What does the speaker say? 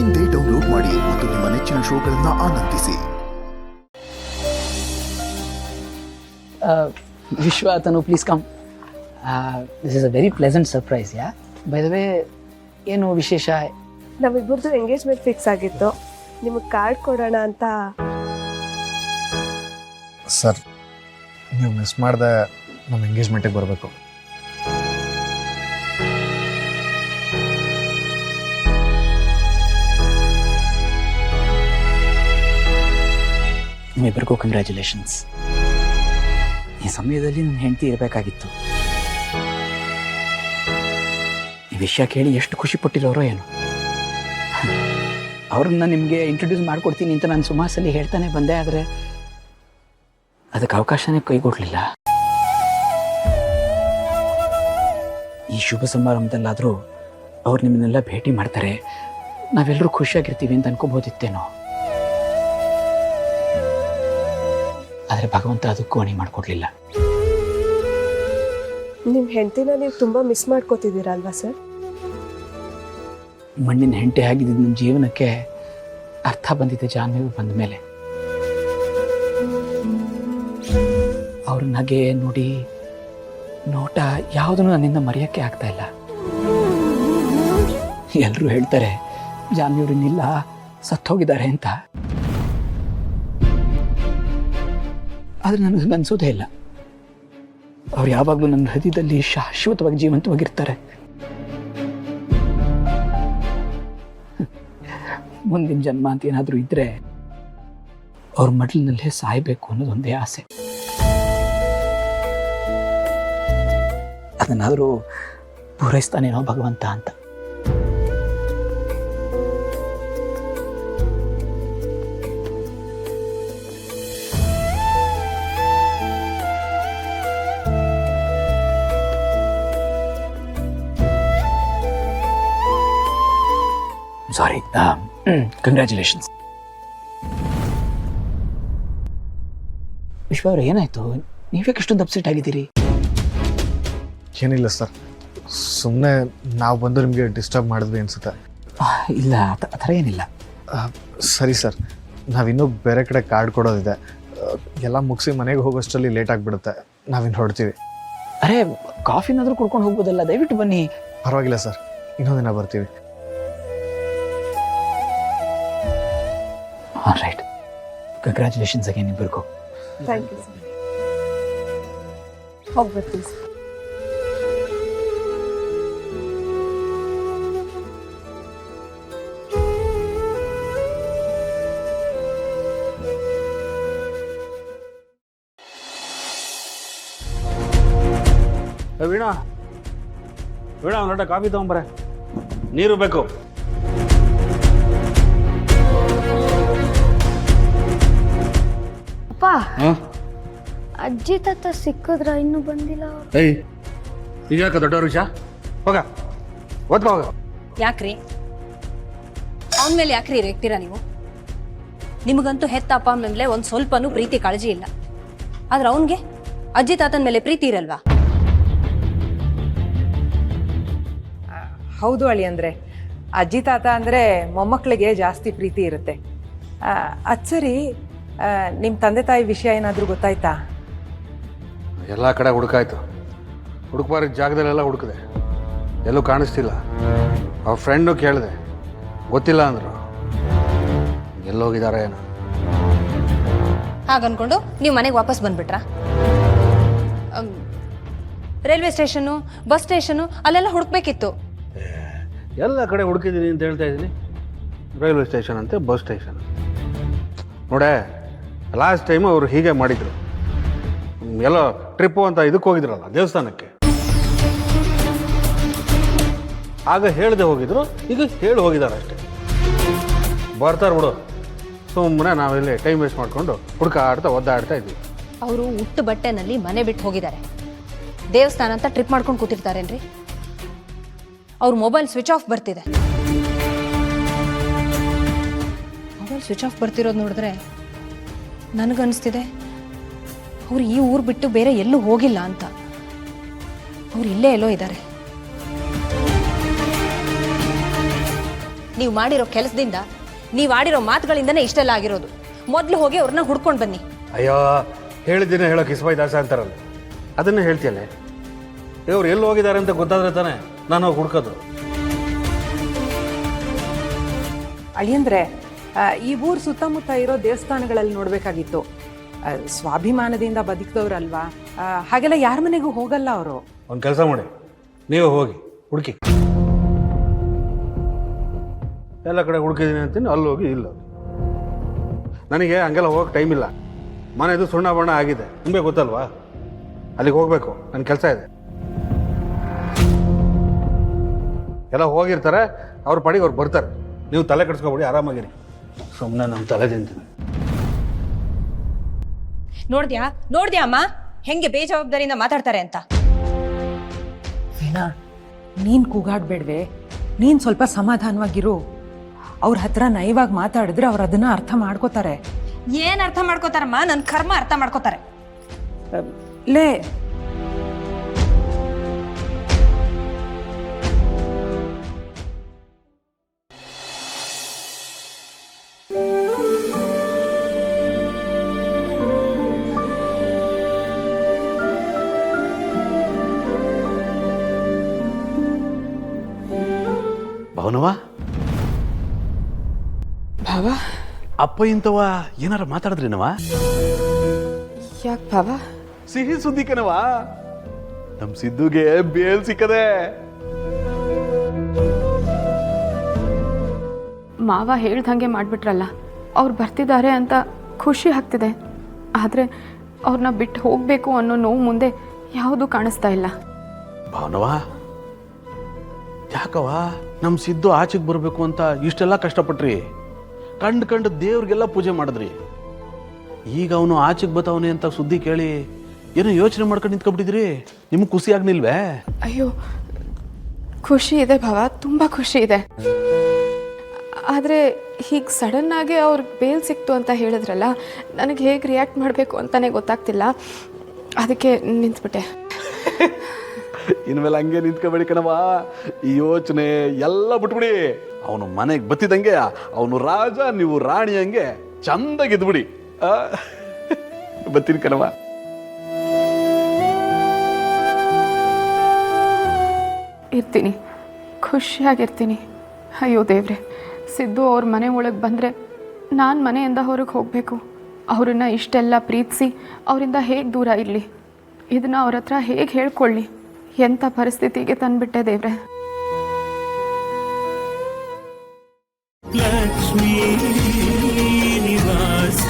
ಇಂದೇ ಡೌನ್ಲೋಡ್ ಮಾಡಿ ಮತ್ತು ನಿಮ್ಮ ನೆಚ್ಚಿನ ಶೋಗಳನ್ನು ಆನಂದಿಸಿ. Vishwa, Tanu, please come. This is a very pleasant surprise, yeah? By the way, ಏನು ವಿಶೇಷ? ನಮ್ಮಿಬ್ಬರದು ಎಂಗೇಜ್ಮೆಂಟ್ ಫಿಕ್ಸ್ ಆಗಿತ್ತು, ನಿಮಗೆ ಕಾರ್ಡ್ ಕೊಡೋಣ ಅಂತ. ಸರ್, ನೀವು ಮಿಸ್ ಮಾಡಿದೆ ನಮ್ಮ ಎಂಗೇಜ್ಮೆಂಟಿಗೆ ಬರಬೇಕು. ನಿಮ್ಮಿಬ್ಬರಿಗೂ ಕಂಗ್ರ್ಯಾಚುಲೇಷನ್ಸ್. ಈ ಸಮಯದಲ್ಲಿ ನನ್ನ ಹೆಂಡತಿ ಇರಬೇಕಾಗಿತ್ತು. ಈ ವಿಷಯ ಕೇಳಿ ಎಷ್ಟು ಖುಷಿ ಪಟ್ಟಿರೋರೋ ಏನೋ. ಅವ್ರನ್ನ ನಿಮಗೆ ಇಂಟ್ರೊಡ್ಯೂಸ್ ಮಾಡಿಕೊಡ್ತೀನಿ ಅಂತ ನಾನು ಸುಮಾಸಲ್ಲಿ ಹೇಳ್ತಾನೆ ಬಂದೆ, ಆದರೆ ಅದಕ್ಕೆ ಅವಕಾಶನೇ ಕೈಗೊಡ್ಲಿಲ್ಲ. ಈ ಶುಭ ಸಮಾರಂಭದಲ್ಲಾದರೂ ಅವ್ರು ನಿಮ್ಮನ್ನೆಲ್ಲ ಭೇಟಿ ಮಾಡ್ತಾರೆ, ನಾವೆಲ್ಲರೂ ಖುಷಿಯಾಗಿರ್ತೀವಿ ಅಂತ ಅನ್ಕೋಬೋದಿತ್ತೇನೋ. ಆದರೆ ಭಗವಂತ ಅದಕ್ಕೂ ಅಣಿ ಮಾಡಿಕೊಡ್ಲಿಲ್ಲ. ನಿಮ್ಮ ಹೆಂಡತಿನ ನೀವು ತುಂಬ ಮಿಸ್ ಮಾಡ್ಕೋತಿದ್ದೀರಾ ಅಲ್ವಾ ಸರ್? ಮಣ್ಣಿನ ಹೆಂಟೆ ಆಗಿದ್ದು ನಮ್ಮ ಜೀವನಕ್ಕೆ ಅರ್ಥ ಬಂದಿದೆ ಜಾಹ್ನವಿ ಬಂದ ಮೇಲೆ. ಅವ್ರ ನಗೆ ನೋಡಿ ನೋಟ ಯಾವುದನ್ನು ನನ್ನಿಂದ ಮರೆಯೋಕ್ಕೆ ಆಗ್ತಾ ಇಲ್ಲ. ಎಲ್ಲರೂ ಹೇಳ್ತಾರೆ ಜಾಹ್ನವಿಯವ್ರನ್ನಿಲ್ಲ, ಸತ್ತೋಗಿದ್ದಾರೆ ಅಂತ. ಆದರೆ ನನಗೆ ಅನ್ಸೋದೇ ಇಲ್ಲ. ಅವ್ರು ಯಾವಾಗಲೂ ನನ್ನ ಹೃದಯದಲ್ಲಿ ಶಾಶ್ವತವಾಗಿ ಜೀವಂತವಾಗಿರ್ತಾರೆ. ಮುಂದಿನ ಜನ್ಮ ಅಂತ ಏನಾದರೂ ಇದ್ರೆ ಅವ್ರ ಮಡ್ಲಿನಲ್ಲೇ ಸಾಯಬೇಕು ಅನ್ನೋದೊಂದೇ ಆಸೆ. ಅದನ್ನಾದರೂ ಪೂರೈಸ್ತಾನೇನೋ ಭಗವಂತ ಅಂತ. ಸಾರಿ, ಕಂಗ್ರ್ಯಾಚುಲೇಷನ್ಸ್. ವಿಶ್ವ ಅವ್ರು, ಏನಾಯ್ತು? ನೀವ್ಯಾಕೆ ಇಷ್ಟೊಂದು ಅಪ್ಸೆಟ್ ಆಗಿದ್ದೀರಿ? ಏನಿಲ್ಲ ಸರ್, ಸುಮ್ಮನೆ ನಾವು ಬಂದು ನಿಮಗೆ ಡಿಸ್ಟರ್ಬ್ ಮಾಡಿದ್ವಿ ಅನಿಸುತ್ತೆ. ಇಲ್ಲ, ಆ ಥರ ಏನಿಲ್ಲ. ಸರಿ ಸರ್, ನಾವಿನ್ನೂ ಬೇರೆ ಕಡೆ ಕಾರ್ಡ್ ಕೊಡೋದಿದೆ. ಎಲ್ಲ ಮುಗಿಸಿ ಮನೆಗೆ ಹೋಗೋಷ್ಟರಲ್ಲಿ ಲೇಟ್ ಆಗಿಬಿಡುತ್ತೆ. ನಾವಿನ್ನು ಹೊರಡ್ತೀವಿ. ಅರೆ, ಕಾಫಿನಾದರೂ ಕುಡ್ಕೊಂಡು ಹೋಗ್ಬೋದಲ್ಲ, ದಯವಿಟ್ಟು ಬನ್ನಿ. ಪರವಾಗಿಲ್ಲ ಸರ್, ಇನ್ನೊಂದು ದಿನ ಬರ್ತೀವಿ. ರೈಟ್, ಕಂಗ್ರ್ಯಾಚುಲೇಷನ್ಸ್ ಅಗೇನ್ ಇಬ್ಬರಿಗೂ. Thank you sir. ಹೋಗ್ಬರ್ತೀವಿ ಸರ್. ವೀಣಾ, ವೀಣಾ, ಒಂದು ಲೋಟ ಕಾಫಿ ತಗೊಂಬರೆ. ನೀರು ಬೇಕು. ಅಪ್ಪ, ಅಜ್ಜಿ ತಾತ ಸಿಕ್ಕಿದ್ರ ಇನ್ನೂ ಬಂದಿಲ್ಲ. ಏಯ್, ಈಗ ಯಾಕೆ ದೊಡ್ಡವ್ರ ವಿಷಯ? ಹೋಗ, ಓದ್ಕೋ ಹೋಗ. ಯಾಕ್ರಿ ಅವನ ಮೇಲೆ ಯಾಕ್ರಿ ರೇಗ್ತೀರಾ ನೀವು? ನಿಮಗಂತೂ ಹೆತ್ತ ಅಪ್ಪ ಮೇಲೆ ಒಂದು ಸ್ವಲ್ಪನೂ ಪ್ರೀತಿ ಕಾಳಜಿ ಇಲ್ಲ. ಆದ್ರೆ ಅವನಿಗೆ ಅಜ್ಜಿ ತಾತನ ಮೇಲೆ ಪ್ರೀತಿ ಇರಲ್ವಾ? ಹೌದು ಅಳಿ, ಅಂದರೆ ಅಜ್ಜಿ ತಾತ ಅಂದರೆ ಮೊಮ್ಮಕ್ಕಳಿಗೆ ಜಾಸ್ತಿ ಪ್ರೀತಿ ಇರುತ್ತೆ. ಅದು ಸರಿ, ನಿಮ್ಮ ತಂದೆ ತಾಯಿ ವಿಷಯ ಏನಾದರೂ ಗೊತ್ತಾಯ್ತಾ? ಎಲ್ಲ ಕಡೆ ಹುಡುಕಾಯ್ತು. ಹುಡುಕ್ಬಾರ ಜಾಗದಲ್ಲೆಲ್ಲ ಹುಡುಕಿದೆ, ಎಲ್ಲೂ ಕಾಣಿಸ್ತಿಲ್ಲ. ಅವ್ರ ಫ್ರೆಂಡು ಕೇಳಿದೆ, ಗೊತ್ತಿಲ್ಲ ಅಂದರು. ಎಲ್ಲೋಗಿದ್ದಾರೆ ಏನೋ. ಹಾಗನ್ಕೊಂಡು ನೀವು ಮನೆಗೆ ವಾಪಸ್ ಬಂದ್ಬಿಟ್ರಾ? ರೈಲ್ವೆ ಸ್ಟೇಷನು, ಬಸ್ ಸ್ಟೇಷನು ಅಲ್ಲೆಲ್ಲ ಹುಡುಕ್ಬೇಕಿತ್ತು. ಎಲ್ಲ ಕಡೆ ಹುಡುಕಿದ್ದೀನಿ ಅಂತ ಹೇಳ್ತಾ ಇದ್ದೀನಿ. ರೈಲ್ವೆ ಸ್ಟೇಷನ್ ಅಂತೆ, ಬಸ್ ಸ್ಟೇಷನ್. ನೋಡೆ, ಲಾಸ್ಟ್ ಟೈಮು ಅವರು ಹೀಗೆ ಮಾಡಿದರು. ಎಲ್ಲೋ ಟ್ರಿಪ್ಪು ಅಂತ ಇದಕ್ಕೆ ಹೋಗಿದ್ರಲ್ಲ, ದೇವಸ್ಥಾನಕ್ಕೆ. ಆಗ ಹೇಳದೆ ಹೋಗಿದ್ರು, ಈಗ ಹೇಳಿ ಹೋಗಿದ್ದಾರೆ ಅಷ್ಟೇ. ಬರ್ತಾರೆ ಬಿಡು, ಸುಮ್ಮನೆ ನಾವೆಲ್ಲಿ ಟೈಮ್ ವೇಸ್ಟ್ ಮಾಡಿಕೊಂಡು ಹುಡುಕಾಡ್ತಾ ಒದ್ದಾಡ್ತಾ ಇದ್ವಿ. ಅವರು ಉಟ್ಟು ಬಟ್ಟೆನಲ್ಲಿ ಮನೆ ಬಿಟ್ಟು ಹೋಗಿದ್ದಾರೆ. ದೇವಸ್ಥಾನ ಅಂತ ಟ್ರಿಪ್ ಮಾಡ್ಕೊಂಡು ಕೂತಿರ್ತಾರೇನ್ರಿ? ಅವ್ರ ಮೊಬೈಲ್ ಸ್ವಿಚ್ ಆಫ್ ಬರ್ತಿದೆ. ಮೊಬೈಲ್ ಸ್ವಿಚ್ ಆಫ್ ಬರ್ತಿರೋದು ನೋಡಿದ್ರೆ ನನಗನ್ನಿಸ್ತಿದೆ ಅವ್ರು ಈ ಊರು ಬಿಟ್ಟು ಬೇರೆ ಎಲ್ಲೂ ಹೋಗಿಲ್ಲ ಅಂತ. ಅವ್ರು ಇಲ್ಲೇ ಎಲ್ಲೋ ಇದ್ದಾರೆ. ನೀವು ಮಾಡಿರೋ ಕೆಲಸದಿಂದ, ನೀವು ಆಡಿರೋ ಮಾತುಗಳಿಂದನೇ ಇಷ್ಟೆಲ್ಲ ಆಗಿರೋದು. ಮೊದಲು ಹೋಗಿ ಅವ್ರನ್ನ ಹುಡ್ಕೊಂಡು ಬನ್ನಿ. ಅಯ್ಯೋ, ಹೇಳಿದ್ದೀನಿ ಹೇಳೋಕೆ ಇಸ್ಬಾಯಿ ದಾಸ ಅಂತಾರಲ್ಲ, ಅದನ್ನೇ ಹೇಳ್ತೀಯಲ್ಲೇ. ಇವ್ರು ಎಲ್ಲಿ ಹೋಗಿದ್ದಾರೆ ಅಂತ ಗೊತ್ತಾದ್ರೆ ತಾನೇ ನಾನು ಹೋಗಿ ಹುಡ್ಕೋದು. ಅಳಿಯಂದ್ರೆ ಈ ಊರು ಸುತ್ತಮುತ್ತ ಇರೋ ದೇವಸ್ಥಾನಗಳಲ್ಲಿ ನೋಡಬೇಕಾಗಿತ್ತು. ಸ್ವಾಭಿಮಾನದಿಂದ ಬದುಕಿದವ್ರಲ್ವಾ, ಹಾಗೆಲ್ಲ ಯಾರ ಮನೆಗೂ ಹೋಗಲ್ಲ ಅವರು. ಒಂದು ಕೆಲಸ ಮಾಡಿ, ನೀವು ಹೋಗಿ ಹುಡುಕಿ. ಎಲ್ಲ ಕಡೆ ಹುಡುಕಿದ್ದೀನಿ ಅಂತೀನಿ, ಅಲ್ಲಿ ಹೋಗಿ ಇಲ್ಲ. ನನಗೆ ಹಂಗೆಲ್ಲ ಹೋಗಕ್ಕೆ ಟೈಮ್ ಇಲ್ಲ. ಮನೆದು ಸುಣ್ಣ ಬಣ್ಣ ಆಗಿದೆ, ನಿಮಗೆ ಗೊತ್ತಲ್ವಾ? ಅಲ್ಲಿಗೆ ಹೋಗಬೇಕು, ನನ್ನ ಕೆಲಸ ಇದೆ. ಎಲ್ಲ ಹೋಗಿರ್ತಾರೆ, ಅವ್ರ ಪಾಡಿಗೆ ಅವ್ರು ಬರ್ತಾರೆ. ನೀವು ತಲೆ ಕೆಡಿಸ್ಕೊಬಿಡಿ, ಆರಾಮಾಗಿರಿ. ಸುಮ್ಮನೆ ನಮ್ಮ ತಲೆ ತಿಂತೀನಿ. ನೋಡ್ದ್ಯಾ ಅಮ್ಮ ಹೆಂಗೆ ಬೇಜವಾಬ್ದಾರಿಯಿಂದ ಮಾತಾಡ್ತಾರೆ ಅಂತ? ವೀಣಾ, ನೀನು ಕೂಗಾಡ್ಬೇಡ್ವೆ, ನೀನು ಸ್ವಲ್ಪ ಸಮಾಧಾನವಾಗಿರು. ಅವ್ರ ಹತ್ರ ನಯವಾಗಿ ಮಾತಾಡಿದ್ರೆ ಅವ್ರು ಅದನ್ನ ಅರ್ಥ ಮಾಡ್ಕೋತಾರೆ. ಏನ್ ಅರ್ಥ ಮಾಡ್ಕೋತಾರಮ್ಮ? ನನ್ನ ಕರ್ಮ ಅರ್ಥ ಮಾಡ್ಕೋತಾರೆ. ಲೇ, ಭವನವ ಭಾವ, ಅಪ್ಪ ಇಂತವ ಏನಾರ ಮಾತಾಡಿದ್ರೇನವ? ಯಾಕೆ ಭಾವ? ಸಿಹಿ ಸುದ್ದಿ ಕಣವ, ನಮ್ ಸಿದ್ದುಗೆ ಬೇಲ್ ಸಿಕ್ಕದೆ. ಮಾವ ಹೇಳ್ದಂಗೆ ಮಾಡಿಬಿಟ್ರಲ್ಲ. ಅವ್ರು ಬರ್ತಿದ್ದಾರೆ ಅಂತ ಖುಷಿ ಆಗ್ತಿದೆ, ಆದರೆ ಅವ್ರನ್ನ ಬಿಟ್ಟು ಹೋಗಬೇಕು ಅನ್ನೋ ನೋವು ಮುಂದೆ ಯಾವುದೂ ಕಾಣಿಸ್ತಾ ಇಲ್ಲ. ಭವನವ, ಯಾಕವ ನಮ್ ಸಿದ್ದು ಆಚೆಗೆ ಬರಬೇಕು ಅಂತ ಇಷ್ಟೆಲ್ಲ ಕಷ್ಟಪಟ್ರಿ, ಕಂಡು ದೇವ್ರಿಗೆಲ್ಲ ಪೂಜೆ ಮಾಡಿದ್ರಿ. ಈಗ ಅವನು ಆಚೆಗೆ ಬತ್ತವನೆ ಅಂತ ಸುದ್ದಿ ಕೇಳಿ ಏನೋ ಯೋಚನೆ ಮಾಡ್ಕೊಂಡು ನಿಂತ್ಕೊಂಡ್ಬಿಟ್ಟಿದ್ರಿ. ನಿಮ್ಗೆ ಖುಷಿ ಆಗ್ನಿಲ್ವೇ? ಅಯ್ಯೋ, ಖುಷಿ ಇದೆ ಭಾವ, ತುಂಬ ಖುಷಿ ಇದೆ. ಆದರೆ ಹೀಗೆ ಸಡನ್ನಾಗಿ ಅವ್ರಿಗೆ ಬೇಲ್ ಸಿಕ್ತು ಅಂತ ಹೇಳಿದ್ರಲ್ಲ, ನನಗೆ ಹೇಗೆ ರಿಯಾಕ್ಟ್ ಮಾಡಬೇಕು ಅಂತಲೇ ಗೊತ್ತಾಗ್ತಿಲ್ಲ. ಅದಕ್ಕೆ ನಿಂತ್ಬಿಟ್ಟೆ. ಇನ್ಮೇಲೆ ಹಂಗೆ ನಿಂತ್ಕೊಬೇಡಿ ಕಣವ, ಈ ಯೋಚನೆ ಎಲ್ಲ ಬಿಟ್ಬಿಡಿ. ಅವನು ಮನೆಗೆ ಬತ್ತಿದಂಗೆ ಅವನು ರಾಜ, ನೀವು ರಾಣಿ, ಹಂಗೆ ಚಂದಾಗಿದ್ಬಿಡಿ. ಬತ್ತೀನಿ ಕಣವ. ಇರ್ತೀನಿ, ಖುಷಿಯಾಗಿರ್ತೀನಿ. ಅಯ್ಯೋ ದೇವ್ರೆ, ಸಿದ್ದು ಅವ್ರ ಮನೆ ಒಳಗೆ ಬಂದರೆ ನಾನು ಮನೆಯಿಂದ ಹೊರಗೆ ಹೋಗಬೇಕು. ಅವರನ್ನು ಇಷ್ಟೆಲ್ಲ ಪ್ರೀತಿಸಿ ಅವರಿಂದ ಹೇಗೆ ದೂರ ಇರಲಿ? ಇದನ್ನು ಅವ್ರ ಹತ್ರ ಹೇಗೆ ಹೇಳ್ಕೊಳ್ಳಿ? ಎಂಥ ಪರಿಸ್ಥಿತಿಗೆ ತಂದುಬಿಟ್ಟೆ ದೇವ್ರೆ. ಲಕ್ಷ್ಮೀ ನಿವಾಸ